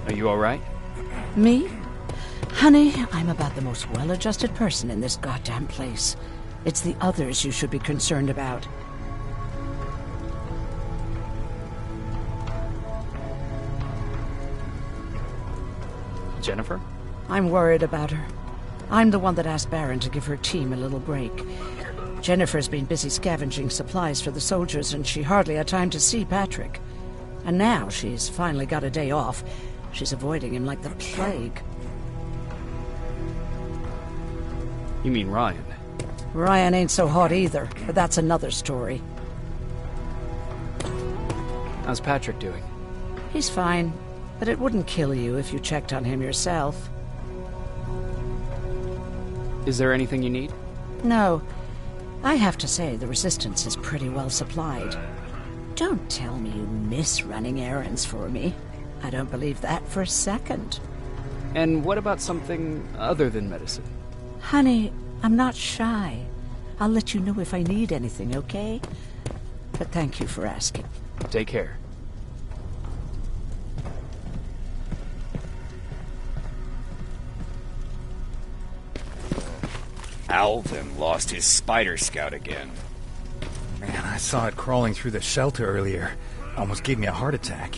Are you alright? Me? Honey, I'm about the most well-adjusted person in this goddamn place. It's the others you should be concerned about. Jennifer? I'm worried about her. I'm the one that asked Baron to give her team a little break. Jennifer's been busy scavenging supplies for the soldiers, and she hardly had time to see Patrick. And now she's finally got a day off. She's avoiding him like the plague. You mean Ryan? Ryan ain't so hot either, but that's another story. How's Patrick doing? He's fine, but it wouldn't kill you if you checked on him yourself. Is there anything you need? No. I have to say, the Resistance is pretty well supplied. Don't tell me you miss running errands for me. I don't believe that for a second. And what about something other than medicine? Honey, I'm not shy. I'll let you know if I need anything, okay? But thank you for asking. Take care. Alvin lost his Spider Scout again. Man, I saw it crawling through the shelter earlier. Almost gave me a heart attack.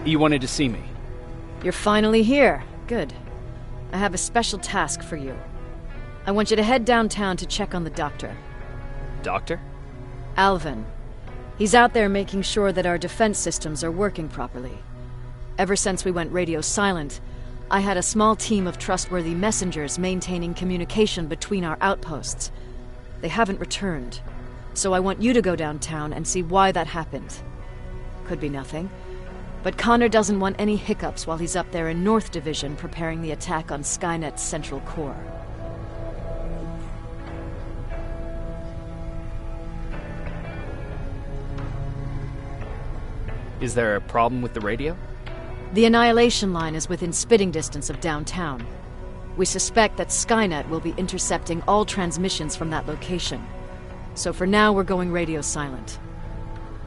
You wanted to see me? You're finally here. Good. I have a special task for you. I want you to head downtown to check on the doctor. Doctor? Alvin. He's out there making sure that our defense systems are working properly. Ever since we went radio silent, I had a small team of trustworthy messengers maintaining communication between our outposts. They haven't returned, so I want you to go downtown and see why that happened. Could be nothing. But Connor doesn't want any hiccups while he's up there in North Division preparing the attack on Skynet's central core. Is there a problem with the radio? The Annihilation Line is within spitting distance of downtown. We suspect that Skynet will be intercepting all transmissions from that location. So for now, we're going radio silent.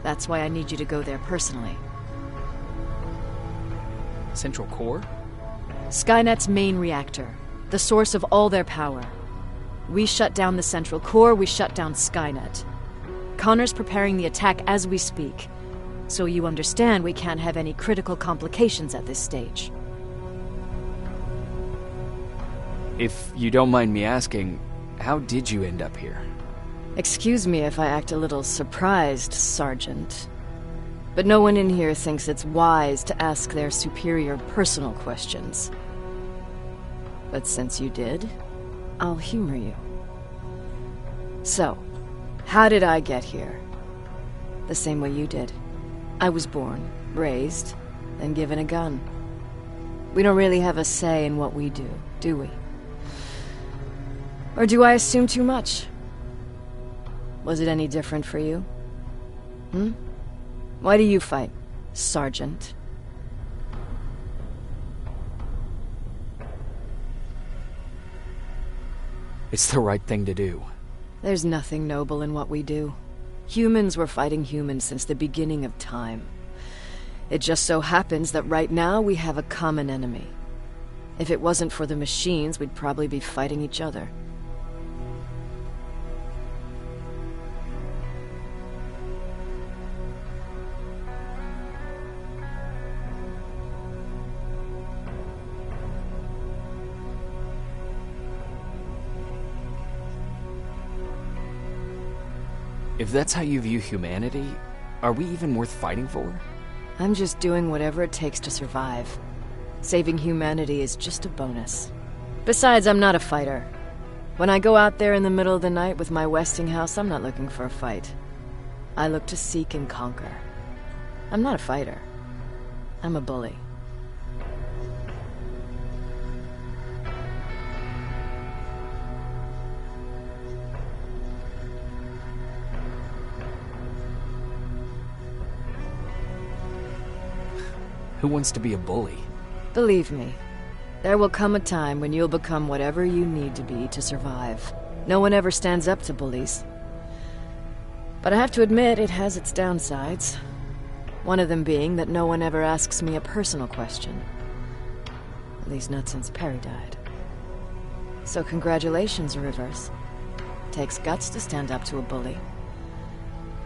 That's why I need you to go there personally. Central core? Skynet's main reactor, the source of all their power. We shut down the central core, we shut down Skynet. Connor's preparing the attack as we speak, so you understand we can't have any critical complications at this stage. If you don't mind me asking, how did you end up here? Excuse me if I act a little surprised, Sergeant. But no one in here thinks it's wise to ask their superior personal questions. But since you did, I'll humor you. So, how did I get here? The same way you did. I was born, raised, and given a gun. We don't really have a say in what we do we? Or do I assume too much? Was it any different for you? Why do you fight, Sergeant? It's the right thing to do. There's nothing noble in what we do. Humans were fighting humans since the beginning of time. It just so happens that right now we have a common enemy. If it wasn't for the machines, we'd probably be fighting each other. If that's how you view humanity, are we even worth fighting for? I'm just doing whatever it takes to survive. Saving humanity is just a bonus. Besides, I'm not a fighter. When I go out there in the middle of the night with my Westinghouse, I'm not looking for a fight. I look to seek and conquer. I'm not a fighter. I'm a bully. Who wants to be a bully? Believe me, there will come a time when you'll become whatever you need to be to survive. No one ever stands up to bullies. But I have to admit, it has its downsides. One of them being that no one ever asks me a personal question. At least not since Perry died. So congratulations, Rivers. Takes guts to stand up to a bully.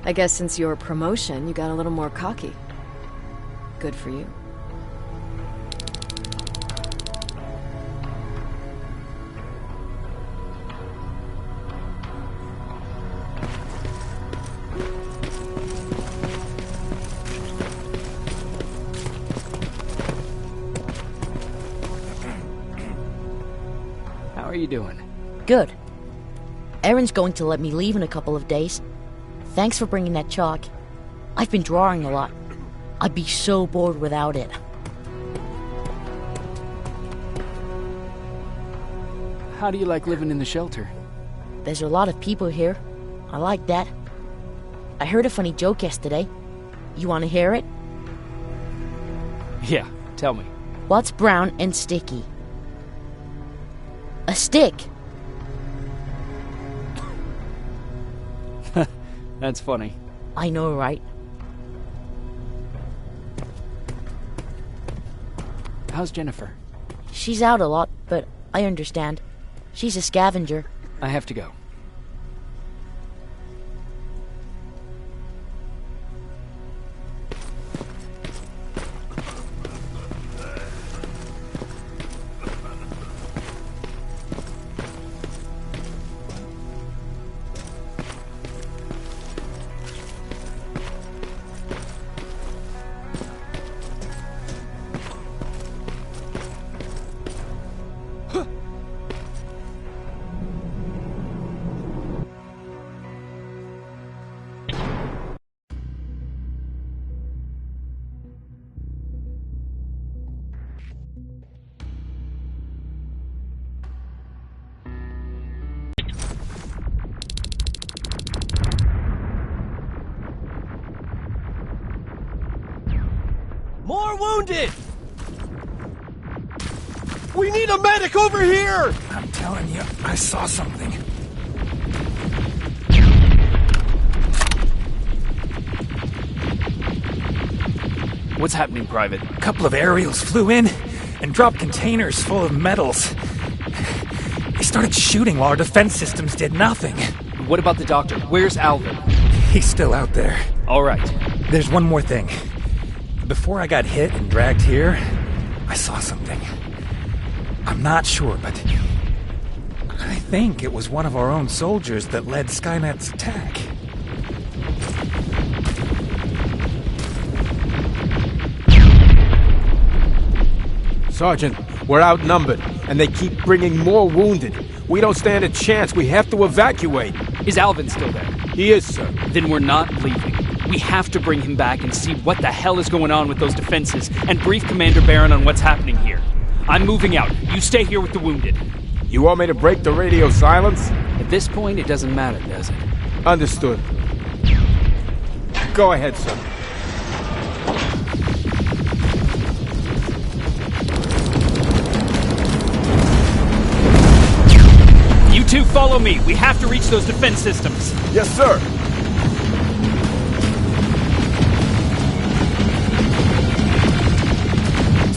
I guess since your promotion, you got a little more cocky. Good for you. How are you doing? Good. Erin's going to let me leave in a couple of days. Thanks for bringing that chalk. I've been drawing a lot. I'd be so bored without it. How do you like living in the shelter? There's a lot of people here. I like that. I heard a funny joke yesterday. You want to hear it? Yeah, tell me. What's brown and sticky? A stick. That's funny. I know, right? How's Jennifer? She's out a lot, but I understand. She's a scavenger. I have to go. More wounded! We need a medic over here! I'm telling you, I saw something. What's happening, Private? A couple of aerials flew in and dropped containers full of metals. They started shooting while our defense systems did nothing. What about the doctor? Where's Alvin? He's still out there. All right. There's one more thing. Before I got hit and dragged here, I saw something. I'm not sure, but I think it was one of our own soldiers that led Skynet's attack. Sergeant, we're outnumbered, and they keep bringing more wounded. We don't stand a chance. We have to evacuate. Is Alvin still there? He is, sir. Then we're not leaving. We have to bring him back and see what the hell is going on with those defenses and brief Commander Barron on what's happening here. I'm moving out. You stay here with the wounded. You want me to break the radio silence? At this point, it doesn't matter, does it? Understood. Go ahead, sir. You two follow me. We have to reach those defense systems. Yes, sir.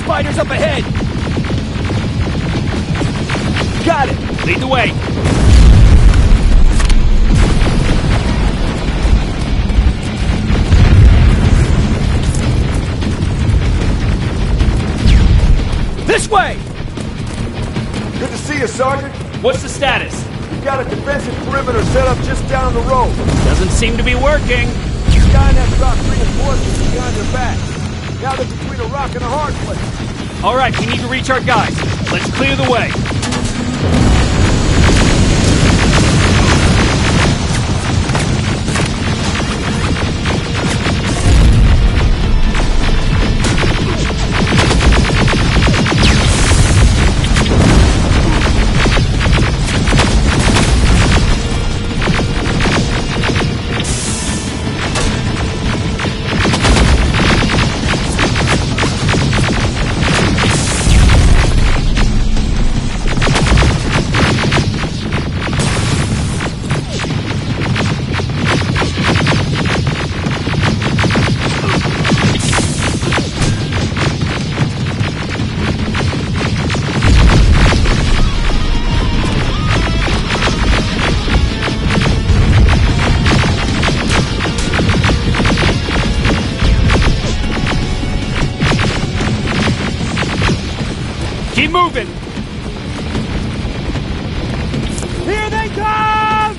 Spiders up ahead! Got it! Lead the way! This way! Good to see you, Sergeant. What's the status? We've got a defensive perimeter set up just down the road. Doesn't seem to be working. Skynet's got reinforcements behind their back. Now they're between a rock and a hard place. All right, we need to reach our guys. Let's clear the way. Keep moving! Here they come!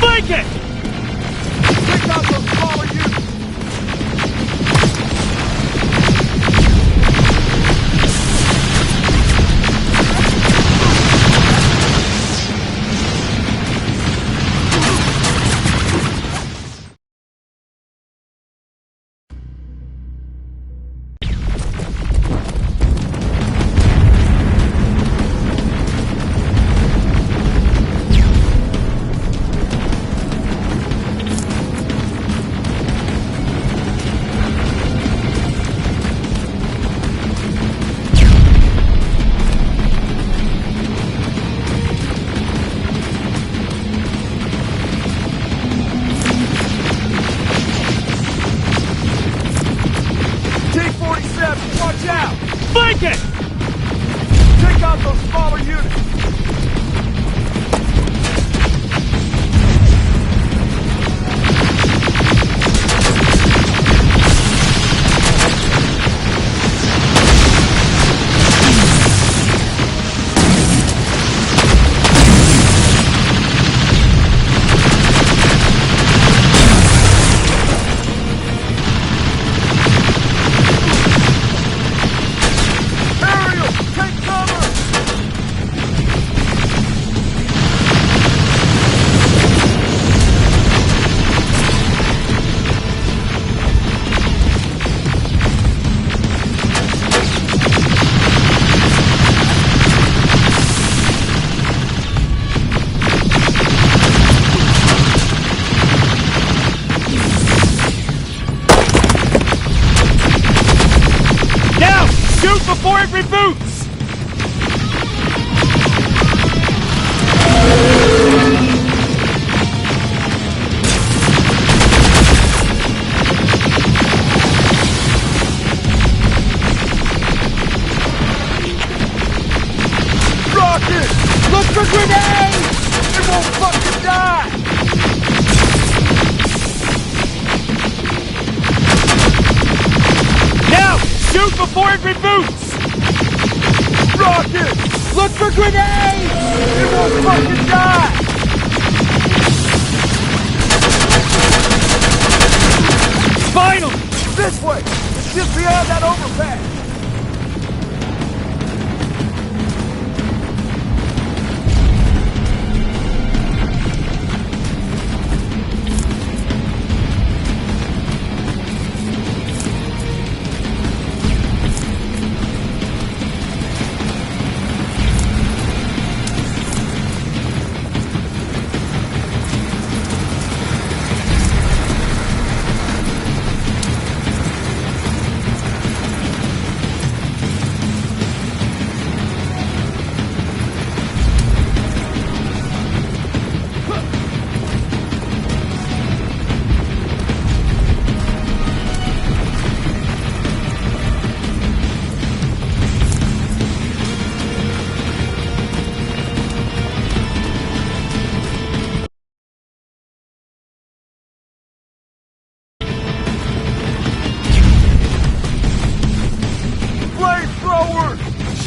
Flank it! Pick up those smaller units! Watch out! Flank it! Take out those smaller units! Before it reboots! Rocket! Look for grenades! It won't fucking die! Now! Shoot before it reboots! Rocket! Look for grenades! It won't fucking die! Finally! This way! It's just beyond that overpass!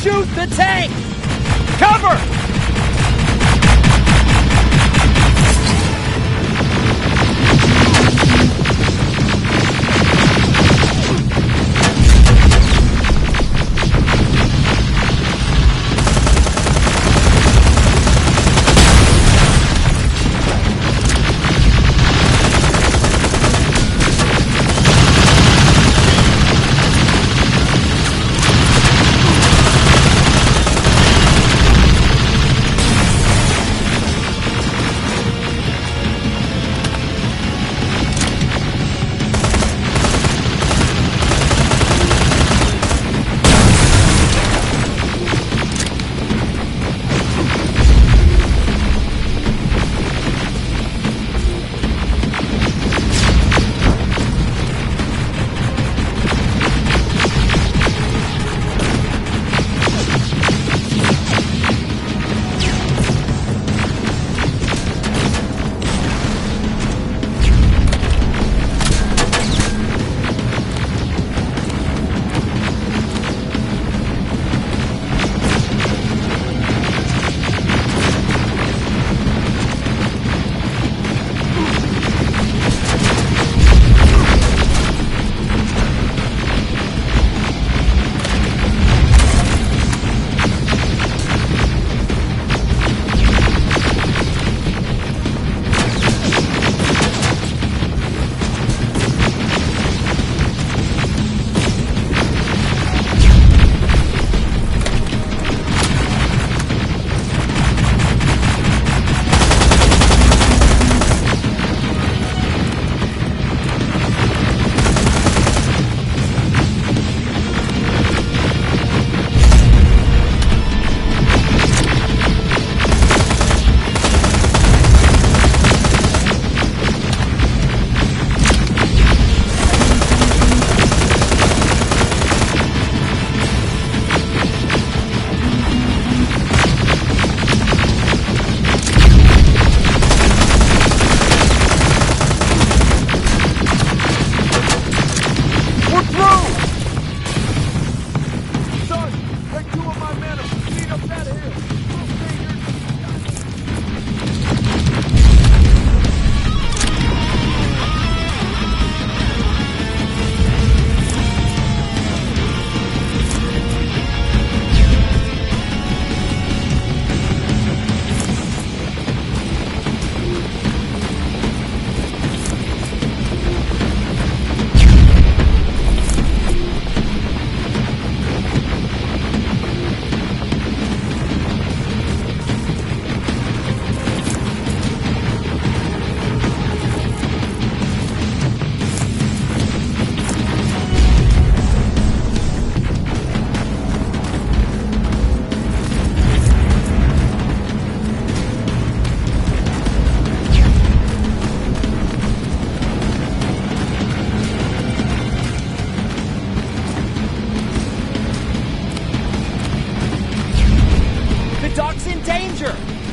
Shoot the tank! Cover!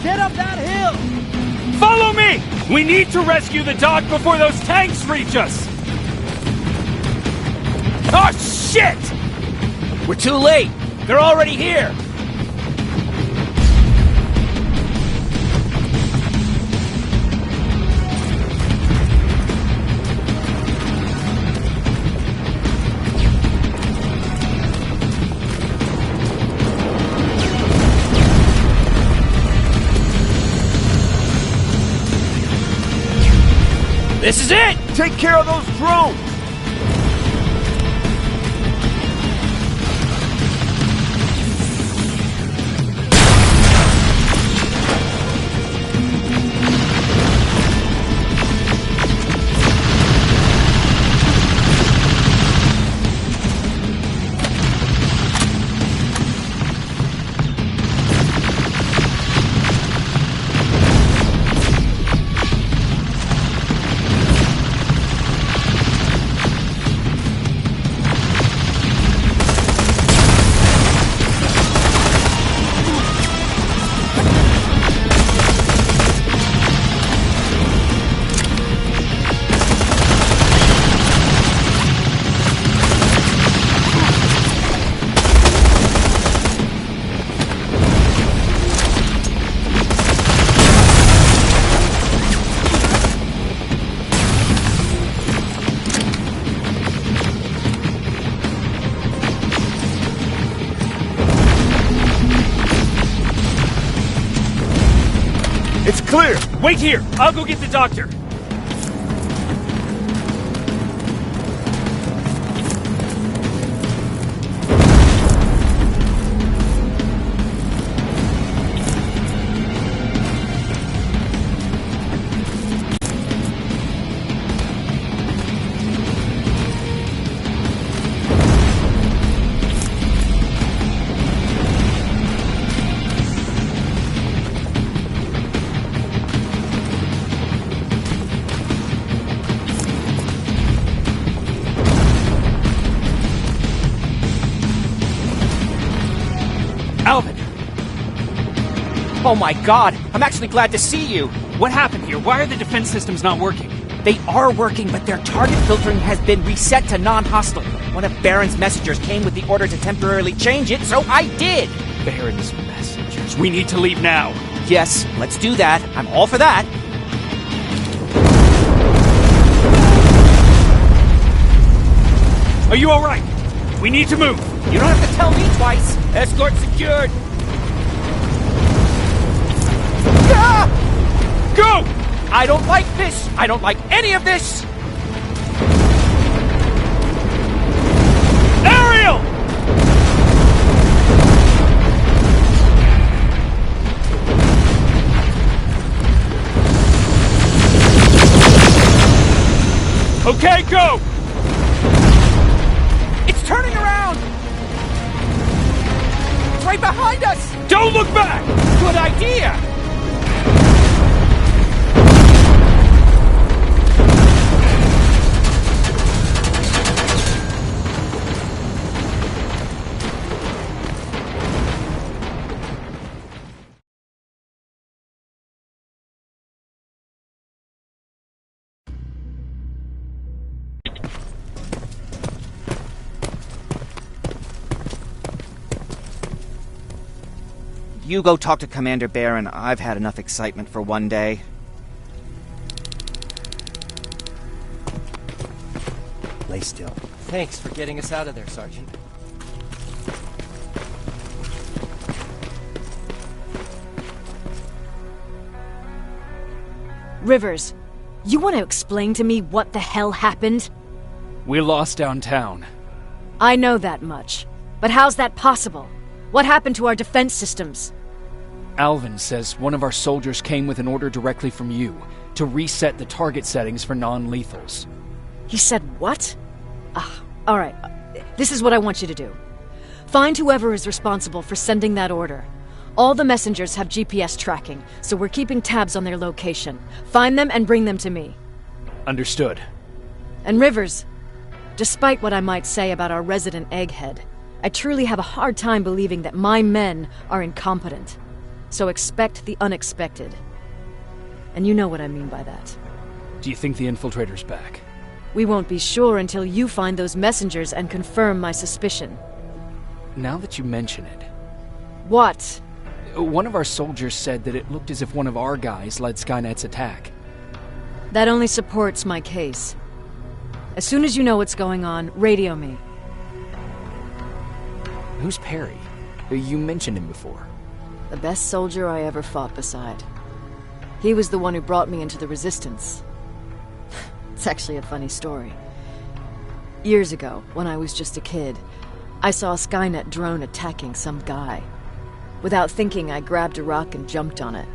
Get up that hill! Follow me! We need to rescue the dock before those tanks reach us! Oh, shit! We're too late! They're already here! This is it! Take care of those drones! It's clear! Wait here! I'll go get the doctor! Alvin! Oh my god! I'm actually glad to see you! What happened here? Why are the defense systems not working? They are working, but their target filtering has been reset to non-hostile. One of Baron's messengers came with the order to temporarily change it, so I did! Baron's messengers. We need to leave now. Yes, let's do that. I'm all for that. Are you alright? We need to move. You don't have to tell me twice. Escort secured. Ah! Go! I don't like this. I don't like any of this. Ariel! Okay, go! It's turning around. It's right behind us. Don't look back! Good idea. You go talk to Commander Baron. I've had enough excitement for one day. Lay still. Thanks for getting us out of there, Sergeant. Rivers, you want to explain to me what the hell happened? We lost downtown. I know that much. But how's that possible? What happened to our defense systems? Alvin says one of our soldiers came with an order directly from you to reset the target settings for non-lethals. He said what? Alright. This is what I want you to do. Find whoever is responsible for sending that order. All the messengers have GPS tracking, so we're keeping tabs on their location. Find them and bring them to me. Understood. And Rivers, despite what I might say about our resident egghead, I truly have a hard time believing that my men are incompetent. So expect the unexpected. And you know what I mean by that. Do you think the infiltrator's back? We won't be sure until you find those messengers and confirm my suspicion. Now that you mention it... What? One of our soldiers said that it looked as if one of our guys led Skynet's attack. That only supports my case. As soon as you know what's going on, radio me. Who's Perry? You mentioned him before. The best soldier I ever fought beside. He was the one who brought me into the Resistance. It's actually a funny story. Years ago, when I was just a kid, I saw a Skynet drone attacking some guy. Without thinking, I grabbed a rock and jumped on it.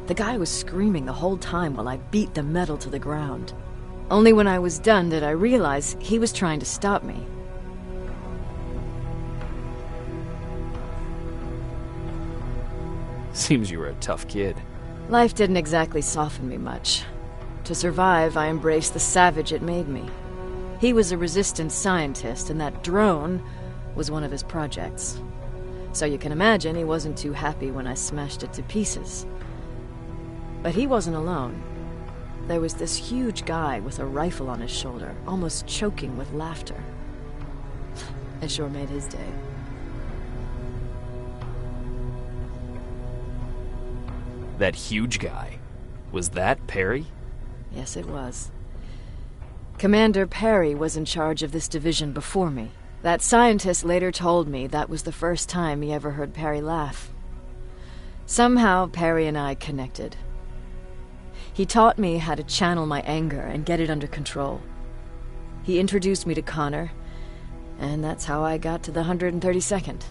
The guy was screaming the whole time while I beat the metal to the ground. Only when I was done did I realize he was trying to stop me. Seems you were a tough kid. Life didn't exactly soften me much. To survive, I embraced the savage it made me. He was a Resistance scientist, and that drone was one of his projects. So you can imagine he wasn't too happy when I smashed it to pieces. But he wasn't alone. There was this huge guy with a rifle on his shoulder, almost choking with laughter. I sure made his day. That huge guy. Was that Perry? Yes, it was. Commander Perry was in charge of this division before me. That scientist later told me that was the first time he ever heard Perry laugh. Somehow, Perry and I connected. He taught me how to channel my anger and get it under control. He introduced me to Connor, and that's how I got to the 132nd.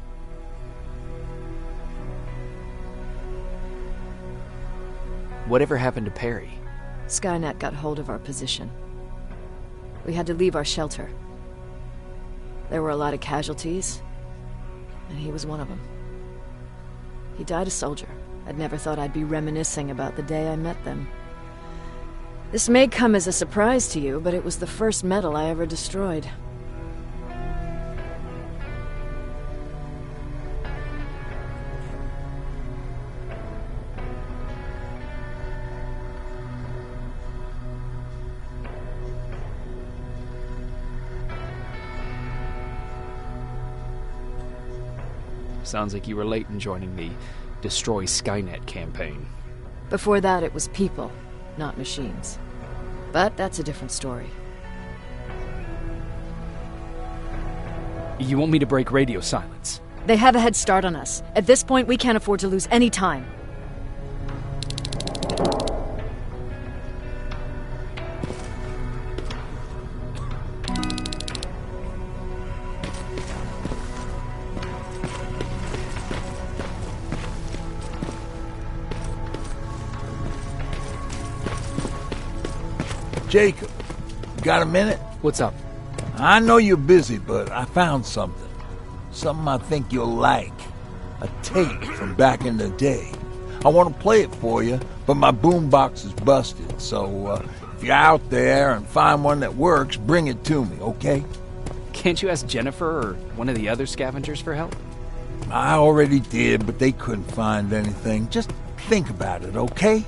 Whatever happened to Perry? Skynet got hold of our position. We had to leave our shelter. There were a lot of casualties, and he was one of them. He died a soldier. I'd never thought I'd be reminiscing about the day I met them. This may come as a surprise to you, but it was the first metal I ever destroyed. Sounds like you were late in joining the Destroy Skynet campaign. Before that, it was people, not machines. But that's a different story. You want me to break radio silence? They have a head start on us. At this point, we can't afford to lose any time. Jacob, got a minute? What's up? I know you're busy, but I found something. Something I think you'll like. A tape from back in the day. I want to play it for you, but my boombox is busted, so if you're out there and find one that works, bring it to me, okay? Can't you ask Jennifer or one of the other scavengers for help? I already did, but they couldn't find anything. Just think about it, okay?